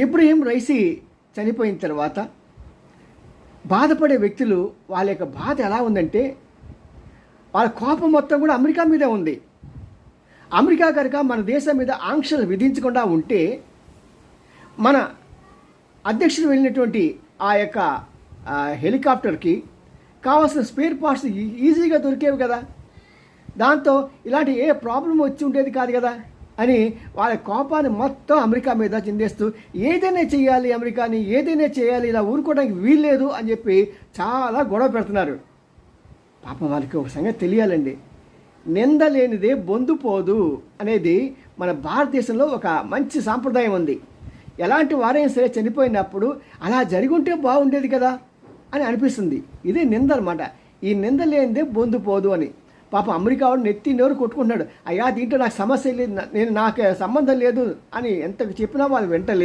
Ebrahim Raisi చనిపోయిన తర్వాత బాధపడే వ్యక్తులు వాళ్ళ యొక్క బాధ ఎలా ఉందంటే వాళ్ళ కోపం మొత్తం కూడా అమెరికా మీదే ఉంది. అమెరికా కనుక మన దేశం మీద ఆంక్షలు విధించకుండా ఉంటే మన అధ్యక్షుడు వెళ్ళినటువంటి ఆ యొక్క హెలికాప్టర్కి కావాల్సిన స్పేర్ పార్ట్స్ ఈజీగా దొరికేవి కదా, దాంతో ఇలాంటి ఏ ప్రాబ్లం వచ్చి ఉండేది కాదు కదా అని వాళ్ళ కోపాన్ని మొత్తం అమెరికా మీద చిందేస్తూ ఏదైనా చేయాలి, అమెరికాని ఏదైనా చేయాలి, ఇలా ఊరుకోవడానికి వీల్లేదు అని చెప్పి చాలా గొడవ పెడుతున్నారు. పాపం వాళ్ళకి ఒక సంగతి తెలియాలండి, నింద లేనిదే బొందు పోదు అనేది మన భారతదేశంలో ఒక మంచి సాంప్రదాయం ఉంది. ఎలాంటి వారైనా సరే చనిపోయినప్పుడు అలా జరిగి ఉంటే బాగుండేది కదా అని అనిపిస్తుంది. ఇదే నింద అనమాట. ఈ నింద లేనిదే బొందు పోదు అని. పాపం అమెరికా వాడు నెత్తి నోరు కొట్టుకుంటున్నాడు, అయ్యా దీంట్లో నాకు సమస్య లేదు, నాకు సంబంధం లేదు అని ఎంత చెప్పినా వాళ్ళు వింటలేదు.